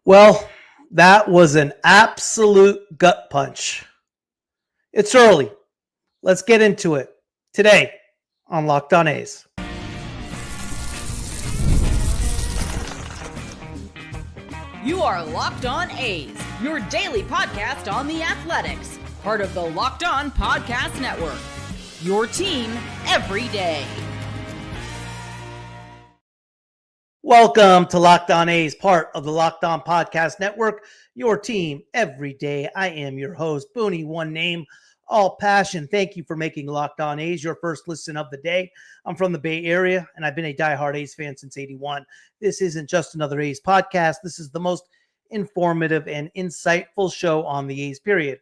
Well, that was an absolute gut punch. It's early. Let's get into it today on Locked On A's. You are Locked On A's, your daily podcast on the Athletics, part of the Locked On Podcast Network. Your team every day. Welcome to Locked On A's, part of the Locked On Podcast Network, your team every day. I am your host, Booney, one name, all passion. Thank you for making Locked On A's your first listen of the day. I'm from the Bay Area, and I've been a diehard A's fan since '81. This isn't just another A's podcast. This is the most informative and insightful show on the A's, period.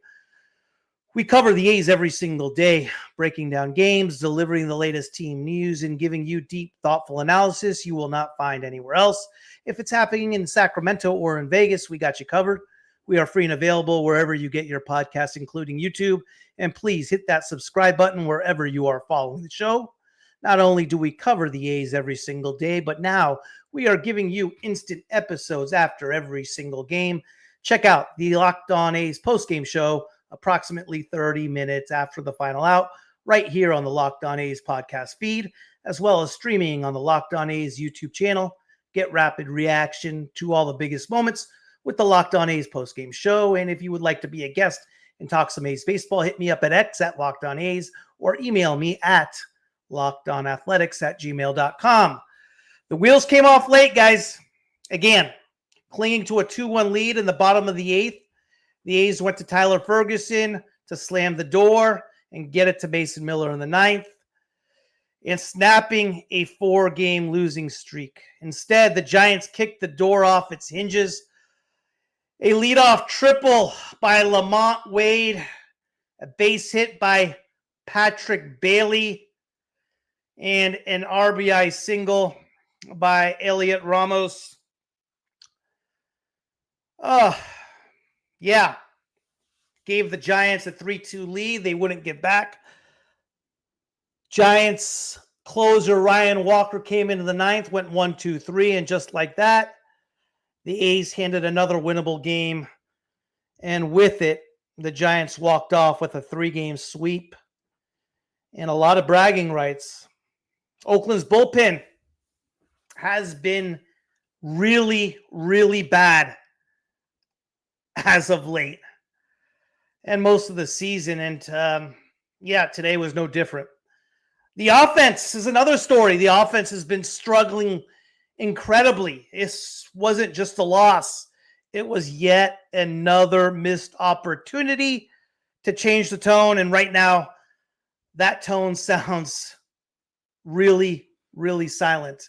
We cover the A's every single day, breaking down games, delivering the latest team news, and giving you deep, thoughtful analysis you will not find anywhere else. If it's happening in Sacramento or in Vegas, we got you covered. We are free and available wherever you get your podcasts, including YouTube. And please hit that subscribe button wherever you are following the show. Not only do we cover the A's every single day, but now we are giving you instant episodes after every single game. Check out the Locked On A's postgame show approximately 30 minutes after the final out, right here on the Locked On A's podcast feed, as well as streaming on the Locked On A's YouTube channel. Get rapid reaction to all the biggest moments with the Locked On A's postgame show. And if you would like to be a guest and talk some A's baseball, hit me up at X at Locked On A's or email me at lockedonathletics@gmail.com. The wheels came off late, guys. Again, clinging to a 2-1 lead in the bottom of the eighth. The A's went to Tyler Ferguson to slam the door and get it to Mason Miller in the ninth, and snapping a 4-game losing streak. Instead, the Giants kicked the door off its hinges. A leadoff triple by Lamont Wade, a base hit by Patrick Bailey, and an RBI single by Elliot Ramos. Yeah, gave the Giants a 3-2 lead. They wouldn't give back. Giants closer Ryan Walker came into the ninth, went 1-2-3, and just like that, the A's handed another winnable game. And with it, the Giants walked off with a 3-game sweep and a lot of bragging rights. Oakland's bullpen has been really, really bad as of late and most of the season. And today was no different. The offense is another story. The offense has been struggling incredibly. It wasn't just a loss. It was yet another missed opportunity to change the tone. And right now, that tone sounds really, really silent.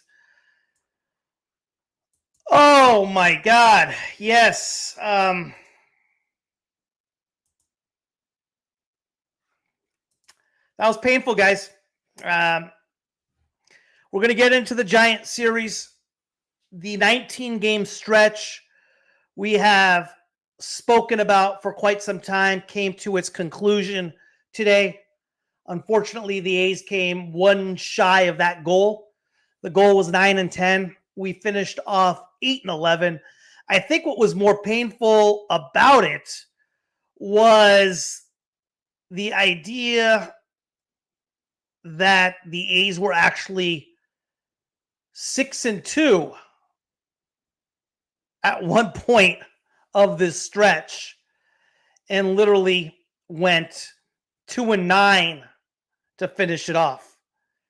Oh my God. Yes. That was painful, guys. We're going to get into the Giant series. The 19-game stretch we have spoken about for quite some time came to its conclusion today. Unfortunately, the A's came one shy of that goal. The goal was 9-10. We finished off 8-11. I think what was more painful about it was the idea that the A's were actually 6-2 at one point of this stretch and literally went 2-9 to finish it off.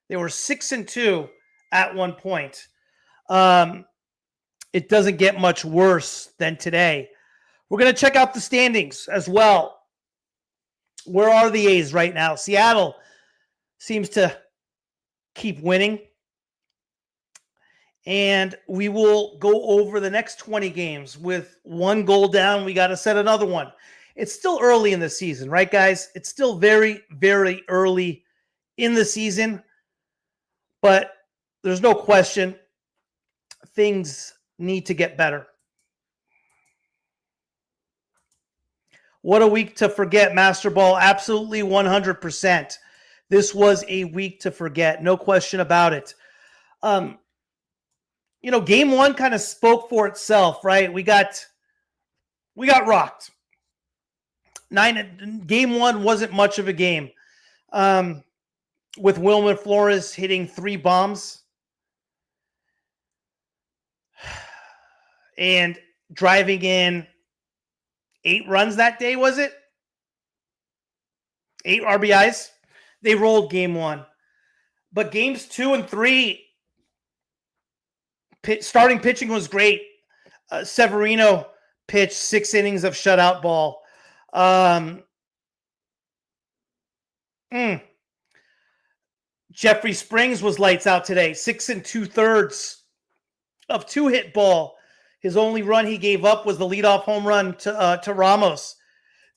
They were 6-2 at one point. It doesn't get much worse than today. We're going to check out the standings as well. Where are the A's right now? Seattle seems to keep winning. And we will go over the next 20 games. With one goal down, we got to set another one. It's still early in the season, right, guys? It's still very, very early in the season. But there's no question things need to get better. What a week to forget, Master Ball. Absolutely 100%. This was a week to forget. No question about it. Game one kind of spoke for itself, right? We got we got rocked. Game 1 wasn't much of a game. With Wilmer Flores hitting 3 bombs and driving in 8 runs that day, was it? 8 RBIs. They rolled game 1. But games 2 and 3, starting pitching was great. Severino pitched 6 innings of shutout ball. Jeffrey Springs was lights out today. 6 2/3 of 2-hit ball. His only run he gave up was the leadoff home run to Ramos.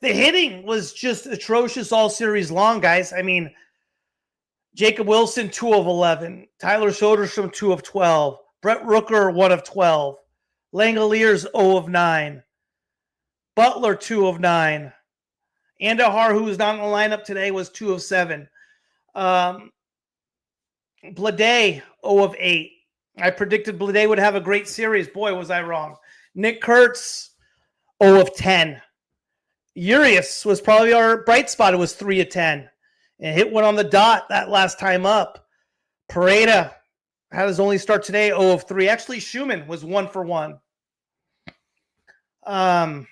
The hitting was just atrocious all series long, guys. I mean, Jacob Wilson, 2 of 11. Tyler Soderstrom, 2 of 12. Brett Rooker, 1 of 12. Langoliers, 0 of 9. Butler, 2 of 9. Andahar, who was not in the lineup today, was 2 of 7. Blade, 0 of 8. I predicted Blade would have a great series. Boy, was I wrong. Nick Kurtz, 0 of 10. Urias was probably our bright spot. It was 3 of 10. And hit one on the dot that last time up. Pareda had his only start today, 0 of 3. Actually, Schumann was 1 for 1. 1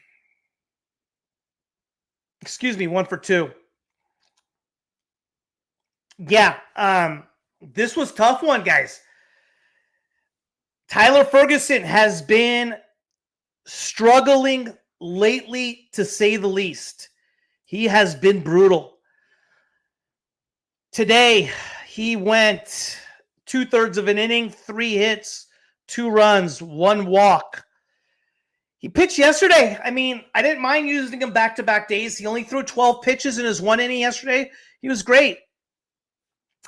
for 2. Yeah, this was a tough one, guys. Tyler Ferguson has been struggling lately, to say the least. He has been brutal. Today, he went 2/3 of an inning, 3 hits, 2 runs, 1 walk. He pitched yesterday. I mean, I didn't mind using him back-to-back days. He only threw 12 pitches in his 1 inning yesterday. He was great.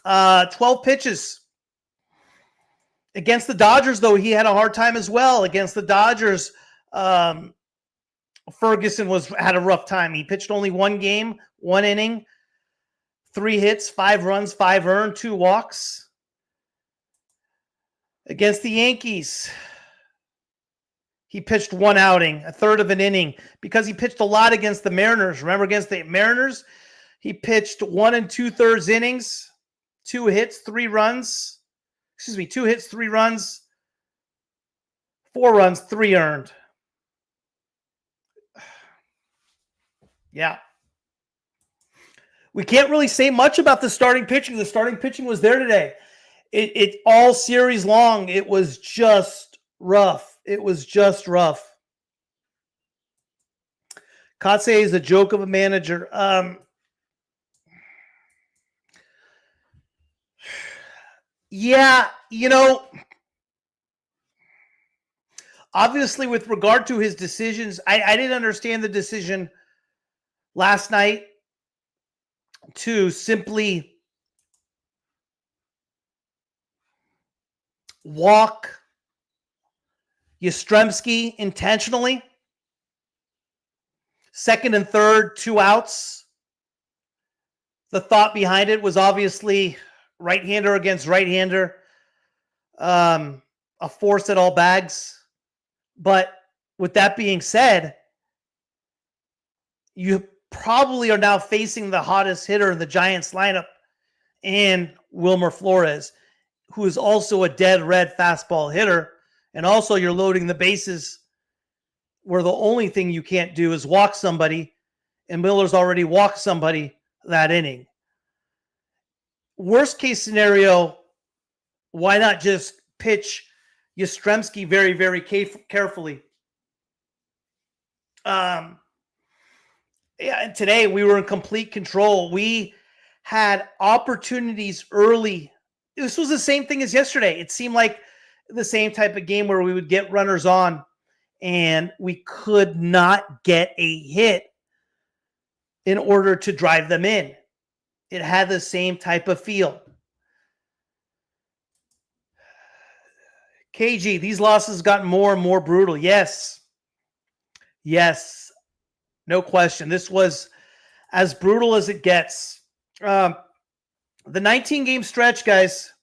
12 pitches. Against the Dodgers, though, he had a hard time as well. Against the Dodgers, Ferguson had a rough time. He pitched only 1 game, 1 inning, 3 hits, 5 runs, 5 earned, 2 walks. Against the Yankees, he pitched 1 outing, 1/3 of an inning, because he pitched a lot against the Mariners. Remember, against the Mariners, he pitched 1 2/3 innings, 2 hits, 3 runs. 2 hits, 3 runs, 4 runs, 3 earned. Yeah. We can't really say much about the starting pitching. The starting pitching was there today. It all series long, it was just rough. It was just rough. Kotze is a joke of a manager. Yeah, obviously with regard to his decisions, I didn't understand the decision last night to simply walk Yastrzemski intentionally. 2nd and 3rd, 2 outs. The thought behind it was obviously right-hander against right-hander, a force at all bags. But with that being said, you probably are now facing the hottest hitter in the Giants lineup, and Wilmer Flores, who is also a dead red fastball hitter. And also you're loading the bases where the only thing you can't do is walk somebody, and Miller's already walked somebody that inning. Worst case scenario, why not just pitch Yastrzemski very, very carefully? Yeah, and today we were in complete control. We had opportunities early. This was the same thing as yesterday. It seemed like the same type of game where we would get runners on and we could not get a hit in order to drive them in. It had the same type of feel. KG, these losses got more and more brutal. Yes. Yes. No question. This was as brutal as it gets. The 19-game stretch, guys.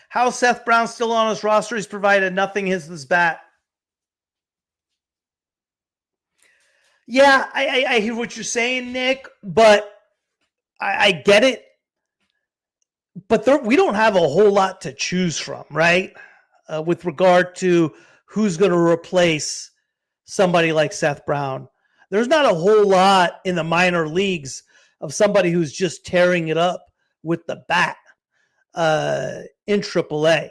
How Seth Brown's still on his roster? He's provided nothing his bat. Yeah, I hear what you're saying, Nick, but I get it. But we don't have a whole lot to choose from, right? With regard to who's going to replace somebody like Seth Brown. There's not a whole lot in the minor leagues of somebody who's just tearing it up with the bat in AAA.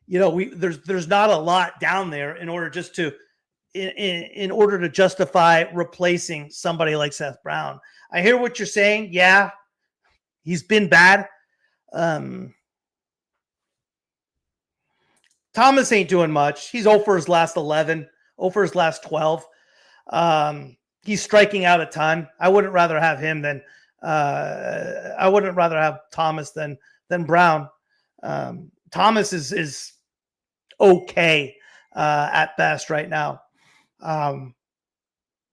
There's not a lot down there in order just to in order to justify replacing somebody like Seth Brown. I hear what you're saying. Yeah, he's been bad. Thomas ain't doing much. He's 0 for his last 11, 0 for his last 12. He's striking out a ton. I wouldn't rather have him than I wouldn't rather have Thomas than Brown. Thomas is okay at best right now.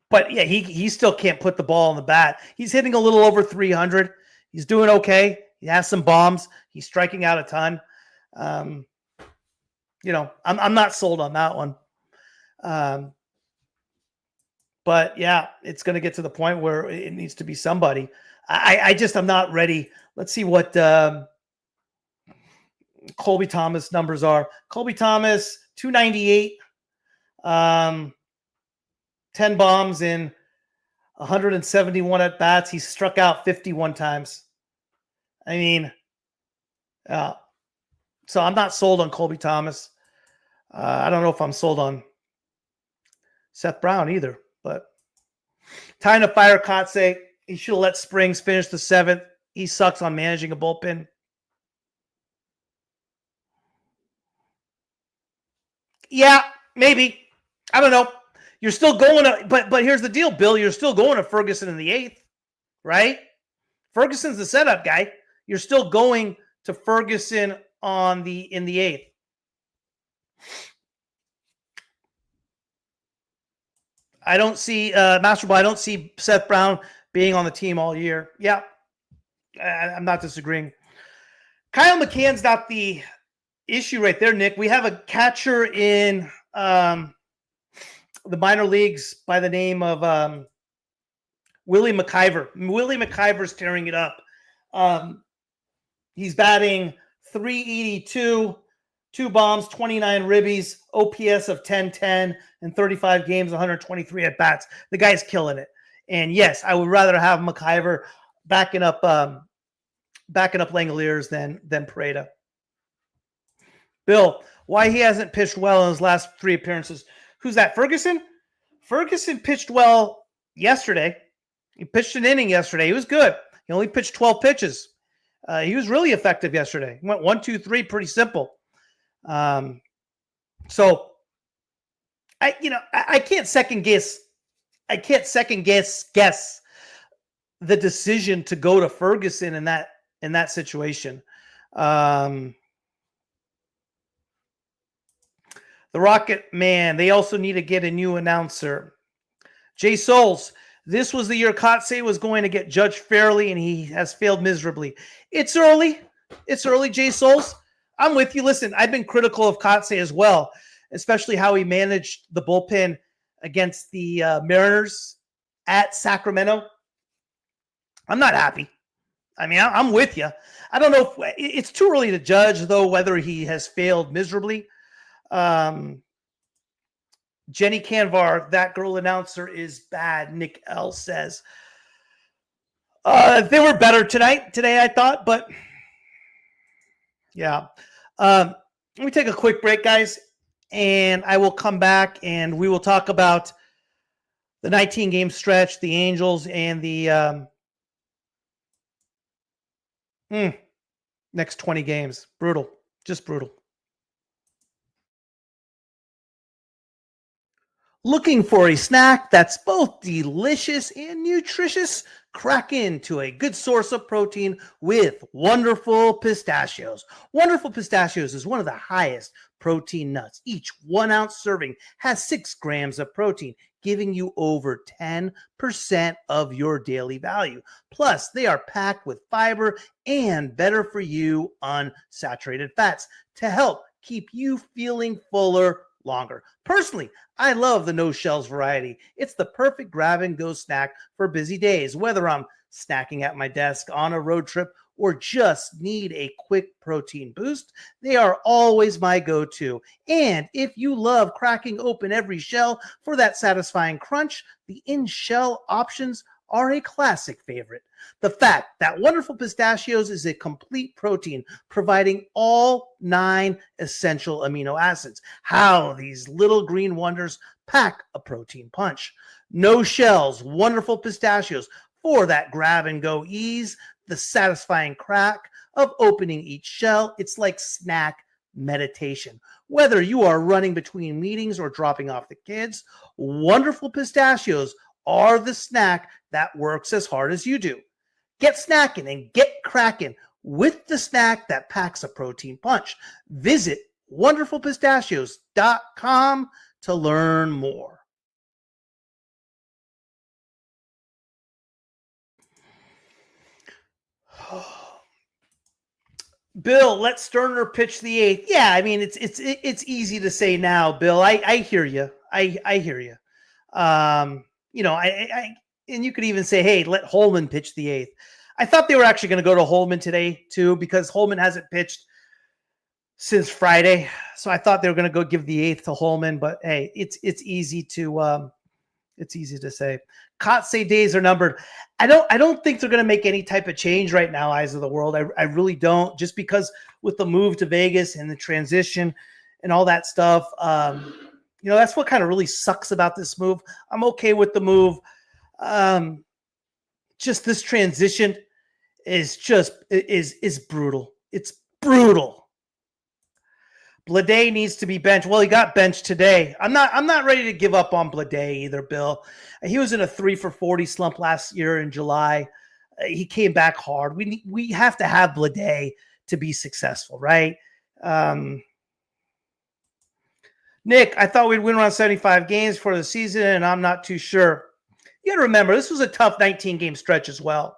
But yeah, he still can't put the ball on the bat. He's hitting a little over 300. He's doing okay. He has some bombs. He's striking out a ton. I'm not sold on that one. But yeah, it's going to get to the point where it needs to be somebody. I'm not ready. Let's see what Colby Thomas numbers are. Colby Thomas, 298, 10 bombs in 171 at bats. He struck out 51 times. I mean, so I'm not sold on Colby Thomas. I don't know if I'm sold on Seth Brown either, but time to fire Kotze. He should have let Springs finish the 7th. He sucks on managing a bullpen. Yeah, maybe. I don't know. You're still going to, but here's the deal, Bill. You're still going to Ferguson in the 8th, right? Ferguson's the setup guy. You're still going to Ferguson in the 8th. I don't see Master Ball. I don't see Seth Brown being on the team all year. Yeah, I'm not disagreeing. Kyle McCann's not the issue right there, Nick. We have a catcher in the minor leagues by the name of Willie McIver. Willie McIver's tearing it up. He's batting .382, 2 bombs, 29 ribbies, OPS of 1010, and 35 games, 123 at bats. The guy's killing it. And yes, I would rather have McIver backing up Langoliers than Pareda. Bill, why he hasn't pitched well in his last 3 appearances? Who's that? Ferguson? Ferguson pitched well yesterday. He pitched an inning yesterday. He was good. He only pitched 12 pitches. He was really effective yesterday. He went 1, 2, 3, pretty simple. So I can't second guess. I can't guess the decision to go to Ferguson in that situation. The Rocket Man, they also need to get a new announcer. Jay Souls, this was the year Kotze was going to get judged fairly, and he has failed miserably. It's early. Jay Souls. I'm with you. Listen, I've been critical of Kotze as well, especially how he managed the bullpen against the Mariners at Sacramento. I'm not happy. I mean, I'm with you. I don't know if it's too early to judge, though, whether he has failed miserably. Jenny Canvar, that girl announcer is bad, Nick L says. They were better today, I thought, but yeah. Let me take a quick break, guys, and I will come back and we will talk about the 19-game stretch, the Angels, and the next 20 games. Brutal. Just brutal. Looking for a snack that's both delicious and nutritious? Crack into a good source of protein with Wonderful Pistachios. Wonderful Pistachios is one of the highest protein nuts. Each 1 ounce serving has 6 grams of protein, giving you over 10% of your daily value. Plus, they are packed with fiber and better for you unsaturated fats to help keep you feeling fuller longer. Personally, I love the no shells variety. It's the perfect grab and go snack for busy days, whether I'm snacking at my desk, on a road trip, or just need a quick protein boost. They are always my go-to. And if you love cracking open every shell for that satisfying crunch, the in-shell options are a classic favorite. The fact that Wonderful Pistachios is a complete protein, providing all 9 essential amino acids. How these little green wonders pack a protein punch. No shells, Wonderful Pistachios for that grab and go ease, the satisfying crack of opening each shell. It's like snack meditation. Whether you are running between meetings or dropping off the kids, Wonderful Pistachios are the snack that works as hard as you do. Get snacking and get cracking with the snack that packs a protein punch. Visit wonderfulpistachios.com to learn more. Bill, let Sterner pitch the 8th. Yeah, I mean it's easy to say now, Bill. I hear you. I hear you. You know, I and you could even say, hey, let Holman pitch the 8th. I thought they were actually going to go to Holman today too, because Holman hasn't pitched since Friday. So I thought they were going to go give the 8th to Holman, but hey, it's easy to say. Kotsay days are numbered. I don't think they're going to make any type of change right now, eyes of the world. I really don't, just because with the move to Vegas and the transition and all that stuff. You know, that's what kind of really sucks about this move. I'm okay with the move. Just this transition is brutal. It's brutal. Blade needs to be benched. Well, he got benched today. I'm not ready to give up on Blade either, Bill. He was in a 3 for 40 slump last year in July. He came back hard. We have to have Blade to be successful, right? Nick, I thought we'd win around 75 games for the season, and I'm not too sure. You got to remember, this was a tough 19-game stretch as well.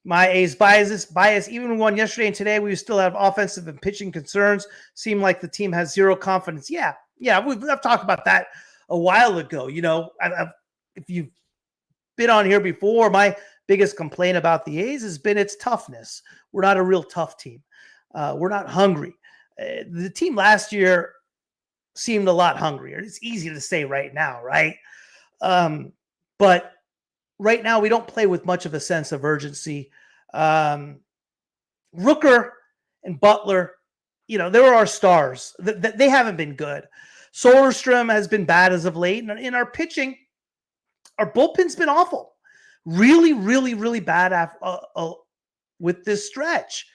My A's bias, even we won yesterday and today, we still have offensive and pitching concerns. Seem like the team has zero confidence. Yeah, I've talked about that a while ago. You know, if you've been on here before, my biggest complaint about the A's has been its toughness. We're not a real tough team. We're not hungry. The team last year seemed a lot hungrier. It's easy to say right now, right? But right now we don't play with much of a sense of urgency. Rooker and Butler, you know, they were our stars. They haven't been good. Soderstrom has been bad as of late. And in our pitching, our bullpen's been awful. Really, really, really bad with this stretch.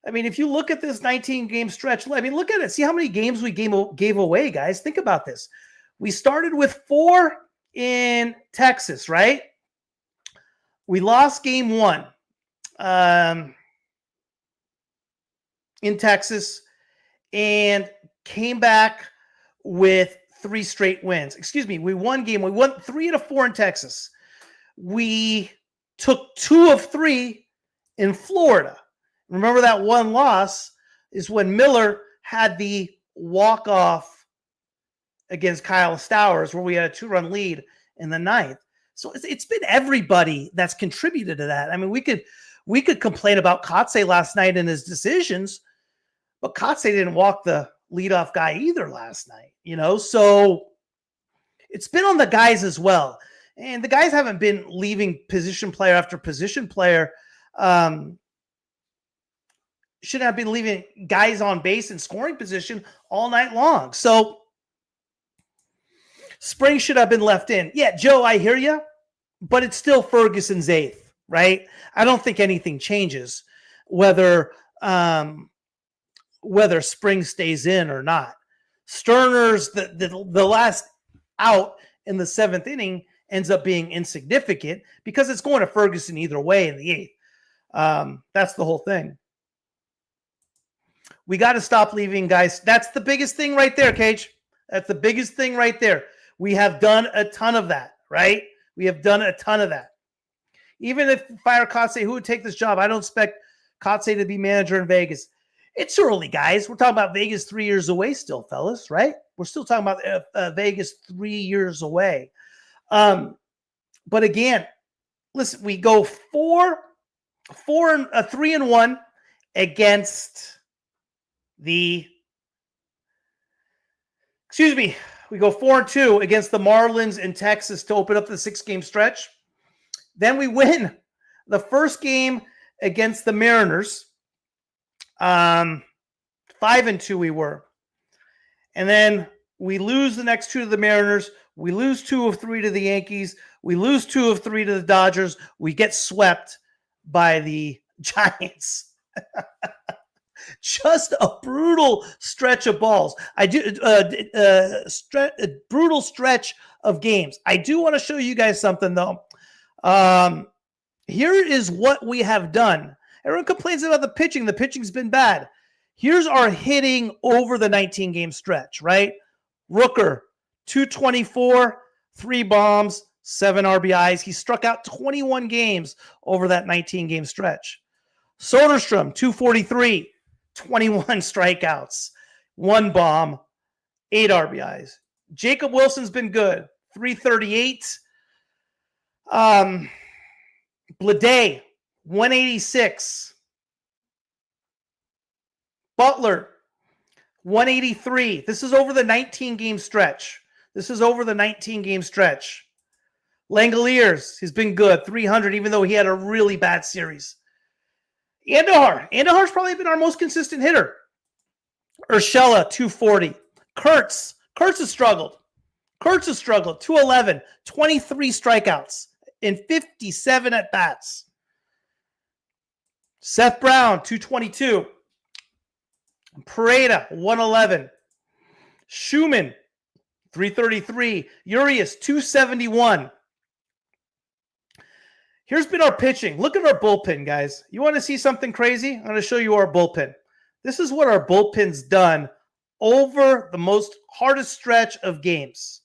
I mean, if you look at this 19-game stretch, I mean, look at it. See how many games we gave away, guys. Think about this. We started with 4 in Texas, right? We lost game 1 in Texas and came back with 3 straight wins. Excuse me. We won 3 out of 4 in Texas. We took 2 of 3 in Florida. Remember that one loss is when Miller had the walk-off against Kyle Stowers where we had a 2-run lead in the 9th. So it's been everybody that's contributed to that. I mean, we could complain about Kotsay last night and his decisions, but Kotsay didn't walk the leadoff guy either last night, you know? So it's been on the guys as well. And the guys haven't been leaving position player after position player. Shouldn't have been leaving guys on base and scoring position all night long. So Spring should have been left in. Yeah, Joe, I hear you, but it's still Ferguson's 8th, right? I don't think anything changes whether Spring stays in or not. Sterner's the last out in the 7th inning ends up being insignificant because it's going to Ferguson either way in the 8th. That's the whole thing. We got to stop leaving guys. That's the biggest thing right there, Cage. That's the biggest thing right there. We have done a ton of that, right? We have done a ton of that. Even if fire Kotsay, who would take this job? I don't expect Kotsay to be manager in Vegas. It's early, guys. We're talking about Vegas 3 years away still, fellas, right? We're still talking about Vegas 3 years away. But again, listen, we go 3-1 against we go 4-2 against the Marlins in Texas to open up the 6-game stretch. Then we win the first game against the Mariners. 5-2 we were. And then we lose the next 2 to the Mariners. We lose 2 of 3 to the Yankees. We lose 2 of 3 to the Dodgers. We get swept by the Giants. Just a brutal stretch of balls. Brutal stretch of games. I do want to show you guys something, though. Here is what we have done. Everyone complains about the pitching. The pitching's been bad. Here's our hitting over the 19-game stretch, right? Rooker, 224, 3 bombs, 7 RBIs. He struck out 21 games over that 19-game stretch. Soderstrom, 243, 21 strikeouts, 1 bomb, 8 RBIs. Jacob Wilson's been good, 338. Bleday, 186. Butler, 183. This is over the 19-game stretch. Langoliers, he's been good, 300, even though he had a really bad series. Andujar's probably been our most consistent hitter. Urshela, 240. Kurtz has struggled. 211, 23 strikeouts in 57 at-bats. Seth Brown, 222. Pareda, 111. Schumann, 333. Urias, 271. Here's been our pitching. Look at our bullpen, guys. You want to see something crazy? I'm going to show you our bullpen. This is what our bullpen's done over the most hardest stretch of games.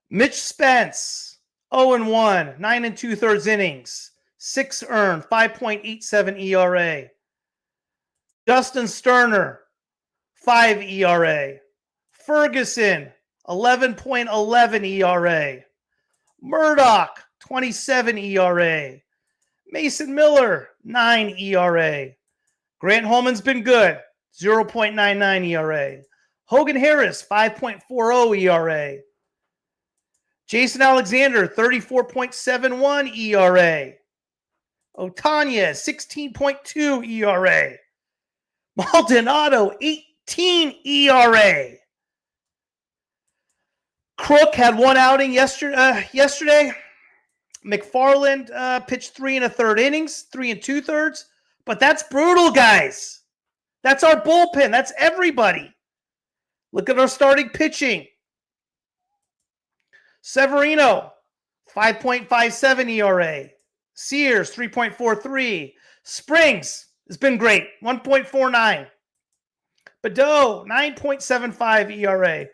Mitch Spence, 0-1, 9 2/3 innings, 6 earned, 5.87 ERA. Justin Sterner, 5 ERA. Ferguson, 11.11 ERA. Murdoch, 27 ERA. Mason Miller, 9 ERA. Grant Holman's been good, 0.99 ERA. Hogan Harris, 5.40 ERA. Jason Alexander, 34.71 ERA. Otanya, 16.2 ERA. Maldonado, 18 ERA. Crook had 1 outing yesterday. McFarland pitched 3 1/3 innings, 3 2/3. But that's brutal, guys. That's our bullpen. That's everybody. Look at our starting pitching. Severino, 5.57 ERA. Sears, 3.43. Springs has been great, 1.49. Badeau, 9.75 ERA.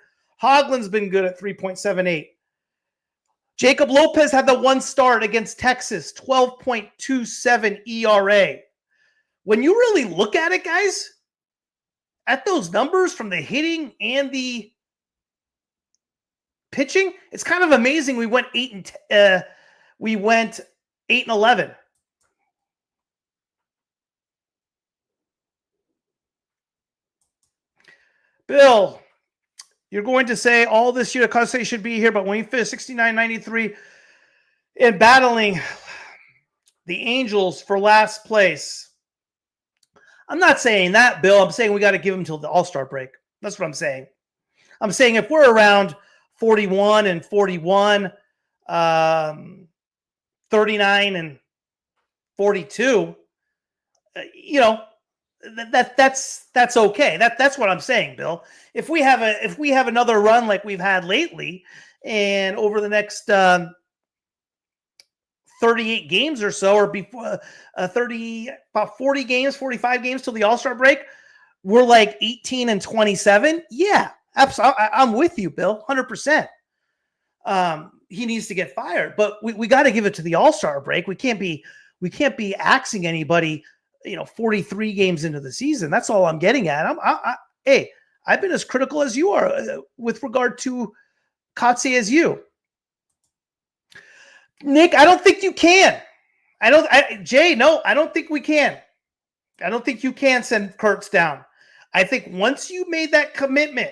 Hogland's been good at 3.78. Jacob Lopez had the 1 start against Texas, 12.27 ERA. When you really look at it, guys, at those numbers from the hitting and the pitching, it's kind of amazing. We went 8-11. Bill, you're going to say all this year Akase should be here, but when we finish 69-93 and battling the Angels for last place, I'm not saying that, Bill. I'm saying we got to give them till the All-Star break. That's what I'm saying. I'm saying if we're around 41-41, 39-42, that's okay. That's what I'm saying, Bill. If we have another run like we've had lately, and over the next 38 games or so, or before about 40 games, 45 games till the All-Star break, we're like 18-27. Yeah, absolutely. I'm with you, Bill, 100%. He needs to get fired, but we got to give it to the All-Star break. We can't be axing anybody 43 games into the season. That's all I'm getting at. Hey, I've been as critical as you are with regard to Kotze as you. Nick, I don't think you can. Jay, no, I don't think we can. I don't think you can send Kurtz down. I think once you made that commitment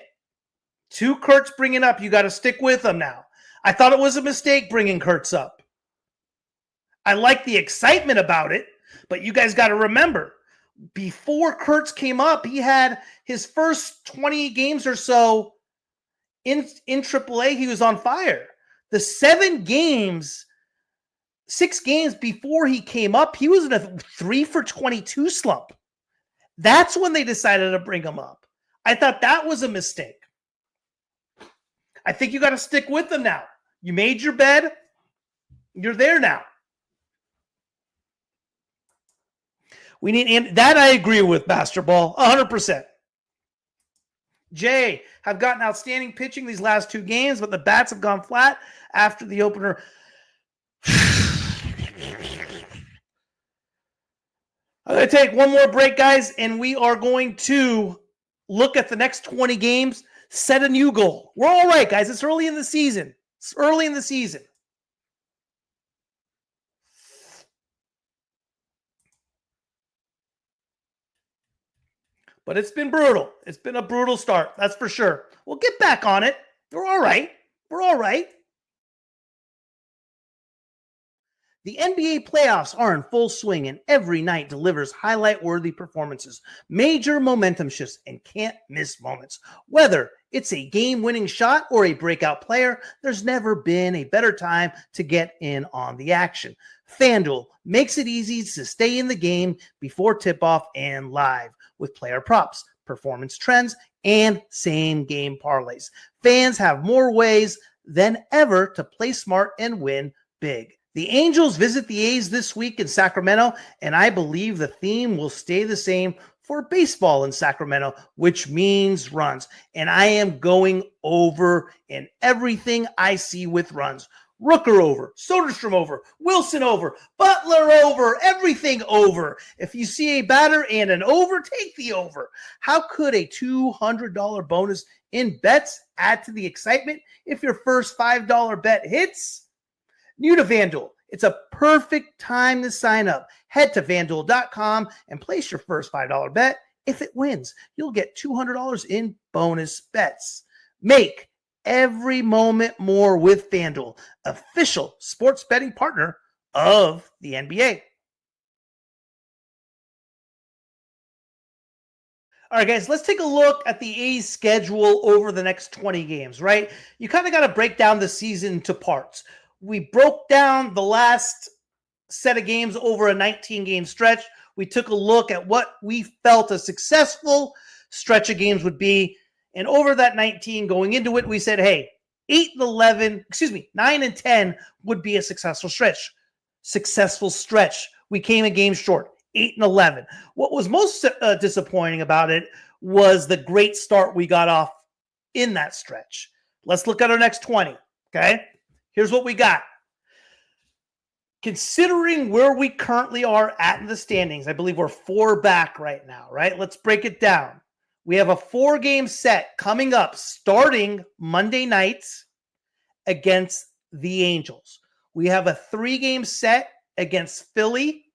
to Kurtz bringing up, you got to stick with him now. I thought it was a mistake bringing Kurtz up. I like the excitement about it, but you guys got to remember, before Kurtz came up, he had his first 20 games or so in AAA. He was on fire. The 6 games before he came up, he was in a 3 for 22 slump. That's when they decided to bring him up. I thought that was a mistake. I think you got to stick with him now. You made your bed. You're there now. We need, and that I agree with, Master Ball, 100%. Jay, have gotten outstanding pitching these last 2 games, but the bats have gone flat after the opener. I'm going to take one more break, guys, and we are going to look at the next 20 games, set a new goal. We're all right, guys. It's early in the season. But it's been brutal. It's been a brutal start. That's for sure. We'll get back on it. We're all right. The NBA playoffs are in full swing, and every night delivers highlight-worthy performances, major momentum shifts, and can't-miss moments. Whether it's a game-winning shot or a breakout player, there's never been a better time to get in on the action. FanDuel makes it easy to stay in the game before tip-off and live with player props, performance trends, and same-game parlays. Fans have more ways than ever to play smart and win big. The Angels visit the A's this week in Sacramento, and I believe the theme will stay the same for baseball in Sacramento, which means runs. And I am going over in everything I see with runs. Rooker over, Soderstrom over, Wilson over, Butler over, everything over. If you see a batter and an over, take the over. How could a $200 bonus in bets add to the excitement if your first $5 bet hits? New to FanDuel, it's a perfect time to sign up. Head to FanDuel.com and place your first $5 bet. If it wins, you'll get $200 in bonus bets. Make every moment more with FanDuel, official sports betting partner of the NBA. All right, guys, let's take a look at the A's schedule over the next 20 games, right? You kind of got to break down the season into parts. We broke down the last set of games over a 19-game stretch. We took a look at what we felt a successful stretch of games would be. And over that 19 going into it, we said, hey, 9 and 10 would be a successful stretch. We came a game short, 8 and 11. What was most disappointing about it was the great start we got off in that stretch. Let's look at our next 20, okay? Here's what we got. Considering where we currently are at in the standings, I believe we're 4 back right now, right? Let's break it down. We have a 4-game set coming up starting Monday nights against the Angels. We have a 3-game set against Philly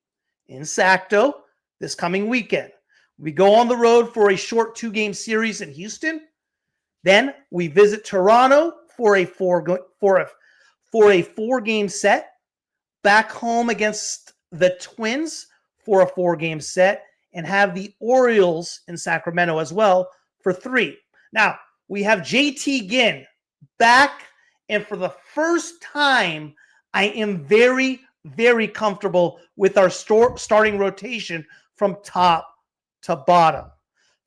in Sacto this coming weekend. We go on the road for a short 2-game series in Houston. Then we visit Toronto for a 4-game set. Back home against the Twins for a 4-game set. And have the Orioles in Sacramento as well for 3. Now, we have JT Ginn back, and for the first time, I am very, very comfortable with our starting rotation from top to bottom.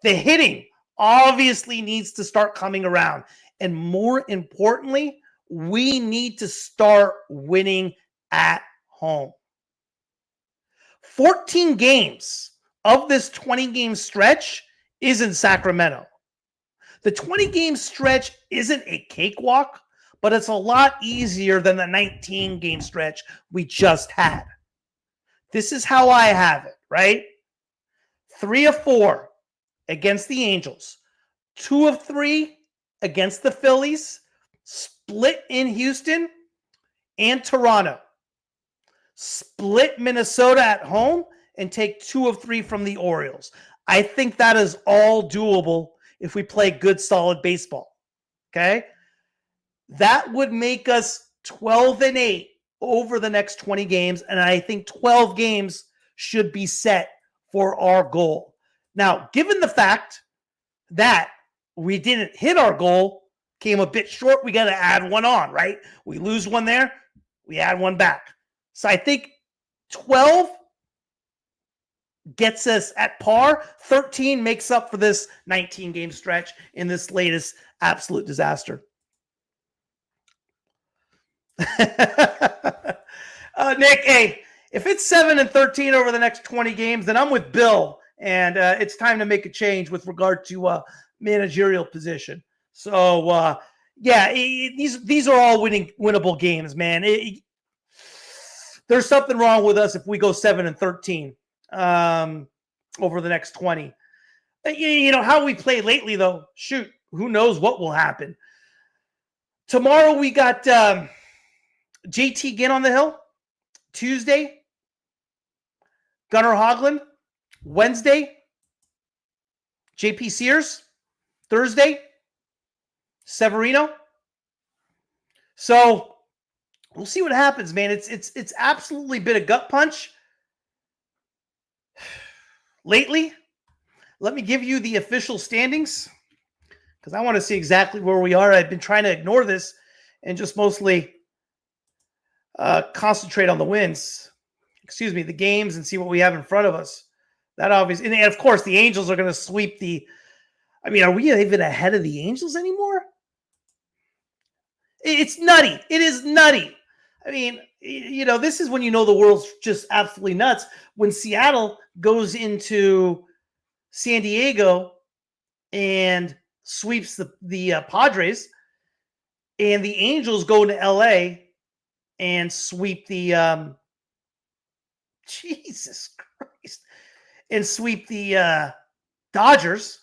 The hitting obviously needs to start coming around, and more importantly, we need to start winning at home. 14 games of this 20-game stretch is in Sacramento. The 20-game stretch isn't a cakewalk, but it's a lot easier than the 19-game stretch we just had. This is how I have it, right? 3 of 4 against the Angels, 2 of 3 against the Phillies, split in Houston and Toronto, split Minnesota at home, and take 2 of 3 from the Orioles. I think that is all doable if we play good, solid baseball. Okay? That would make us 12-8 over the next 20 games, and I think 12 games should be set for our goal. Now, given the fact that we didn't hit our goal, came a bit short, we got to add one on, right? We lose one there, we add one back. So I think 12 gets us at par. 13 makes up for this 19-game stretch in this latest absolute disaster. Nick, hey, if it's 7-13 over the next 20 games, then I'm with Bill, and it's time to make a change with regard to managerial position. So, these are all winnable games, man. There's something wrong with us if we go 7-13 over the next 20. You know how we play lately, though. Shoot, who knows what will happen. Tomorrow we got JT Ginn on the hill. Tuesday, Gunnar Hoglund. Wednesday, JP Sears. Thursday, Severino. So we'll see what happens, man. It's absolutely been a gut punch lately. Let me give you the official standings because I want to see exactly where we are. I've been trying to ignore this and just mostly concentrate on the wins. The games, and see what we have in front of us. That obviously, and of course, the Angels are going to sweep the. I mean, are we even ahead of the Angels anymore? It's nutty. It is nutty. I mean, this is when you know the world's just absolutely nuts. When Seattle goes into San Diego and sweeps the Padres, and the Angels go to LA and sweep the Jesus Christ and sweep the Dodgers,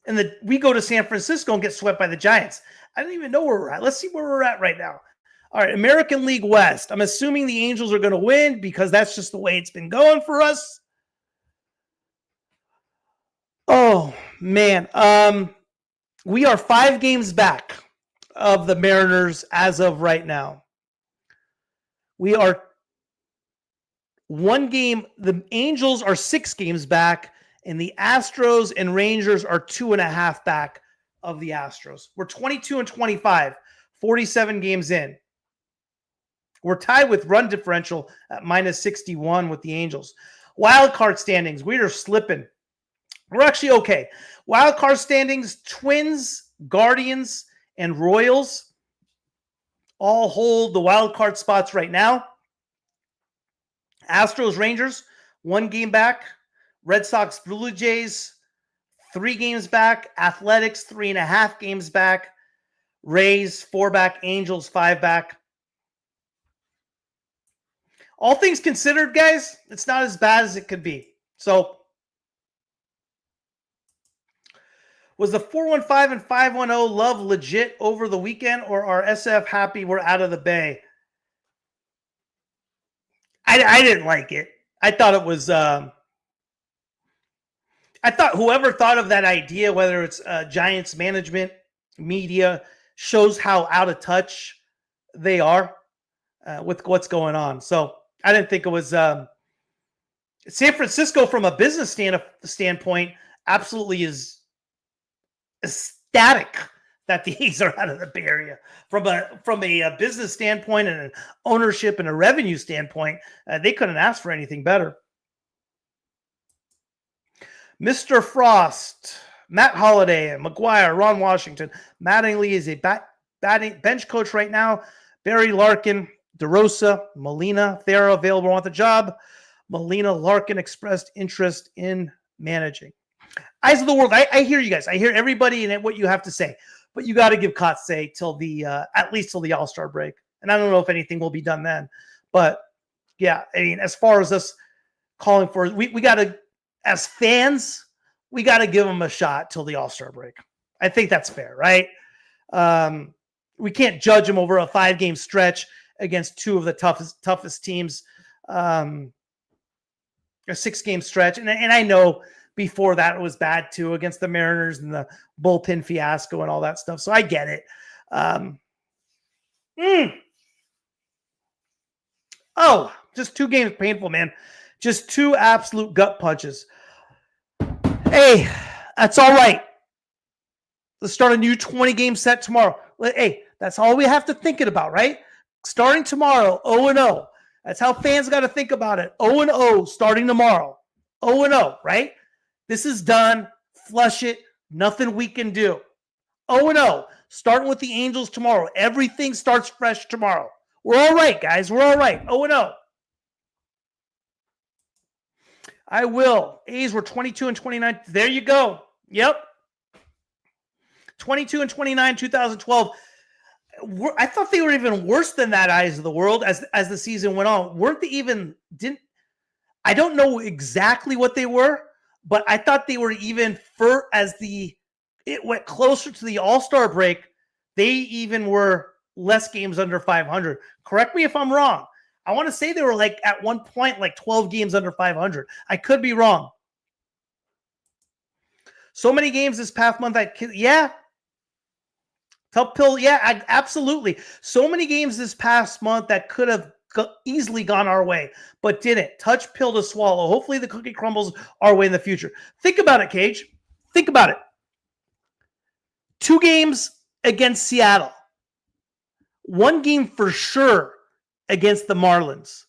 and we go to San Francisco and get swept by the Giants. I don't even know where we're at. Let's see where we're at right now. All right, American League West. I'm assuming the Angels are going to win because that's just the way it's been going for us. Oh, man. We are 5 games back of the Mariners as of right now. We are 1 game. The Angels are 6 games back, and the Astros and Rangers are 2.5 back of the Astros. We're 22-25, 47 games in. We're tied with run differential at -61 with the Angels. Wild card standings, we are slipping. We're actually okay. Wild card standings, Twins, Guardians, and Royals all hold the wild card spots right now. Astros, Rangers, 1 game back. Red Sox, Blue Jays, 3 games back. Athletics, 3.5 games back. Rays, 4 back. Angels, 5 back. All things considered, guys, it's not as bad as it could be. So, was the 415 and 510 love legit over the weekend, or are SF happy we're out of the Bay? I didn't like it. I thought it was I thought whoever thought of that idea, whether it's Giants management, media, shows how out of touch they are with what's going on. So I didn't think it was San Francisco from a business standpoint absolutely is ecstatic that the A's are out of the Bay Area. From a business standpoint and an ownership and a revenue standpoint, they couldn't ask for anything better. Mr. Frost, Matt Holliday, McGuire, Ron Washington. Mattingly is a bench coach right now. Barry Larkin, DeRosa, Molina, Thera available, want the job. Molina, Larkin expressed interest in managing. Eyes of the world, I hear you guys. I hear everybody and what you have to say. But you got to give Kotsay till at least till the All-Star break. And I don't know if anything will be done then. But, yeah, I mean, as far as us calling for, we got to as fans, we got to give them a shot till the All-Star break. I think that's fair, right? We can't judge them over a 5-game stretch against two of the toughest teams. A 6-game stretch. And I know before that it was bad too against the Mariners and the bullpen fiasco and all that stuff. So I get it. Oh, just 2 games painful, man. Just 2 absolute gut punches. Hey, that's all right. Let's start a new 20-game set tomorrow. Hey, that's all we have to think about, right? Starting tomorrow, 0-0. That's how fans got to think about it. 0-0 starting tomorrow. 0-0, right? This is done. Flush it. Nothing we can do. 0-0. Starting with the Angels tomorrow. Everything starts fresh tomorrow. We're all right, guys. We're all right. 0-0. I will. A's were 22-29. There you go. Yep. 22-29, 2012. I thought they were even worse than that, eyes of the world, as the season went on. Weren't they even, I don't know exactly what they were, but I thought they were even it went closer to the All-Star break. They even were less games under 500. Correct me if I'm wrong. I want to say they were like at one point, like 12 games under 500. I could be wrong. So many games this past month. Yeah. Tough pill. Yeah, absolutely. So many games this past month that could have easily gone our way, but didn't. Touch pill to swallow. Hopefully the cookie crumbles our way in the future. Think about it, Cage. Think about it. 2 games against Seattle. 1 game for sure against the Marlins.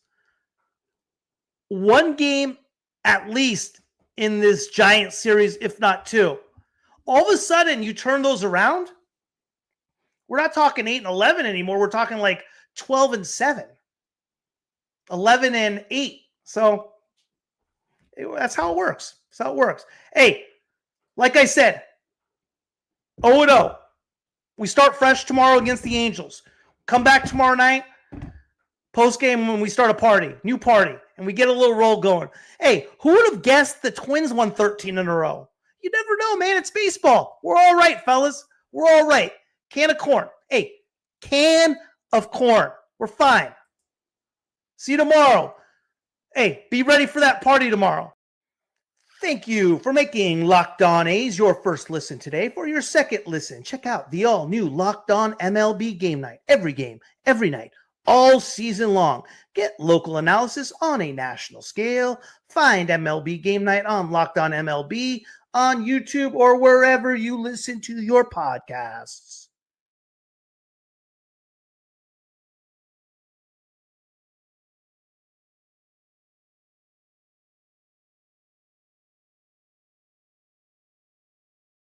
1 game at least in this Giant series, if not 2. All of a sudden, you turn those around. We're not talking 8-11 anymore. We're talking like 12-7, 11-8. So that's how it works. That's how it works. Hey, like I said, 0-0. We start fresh tomorrow against the Angels. Come back tomorrow night, post game when we start a party, new party, and we get a little roll going. Hey, who would have guessed the Twins won 13 in a row? You never know, man. It's baseball. We're all right, fellas. We're all right. Can of corn. Hey, can of corn. We're fine. See you tomorrow. Hey, be ready for that party tomorrow. Thank you for making Locked On A's your first listen today. For your second listen, check out the all-new Locked On MLB Game Night. Every game, every night, all season long. Get local analysis on a national scale. Find MLB Game Night on Locked On MLB, on YouTube, or wherever you listen to your podcasts.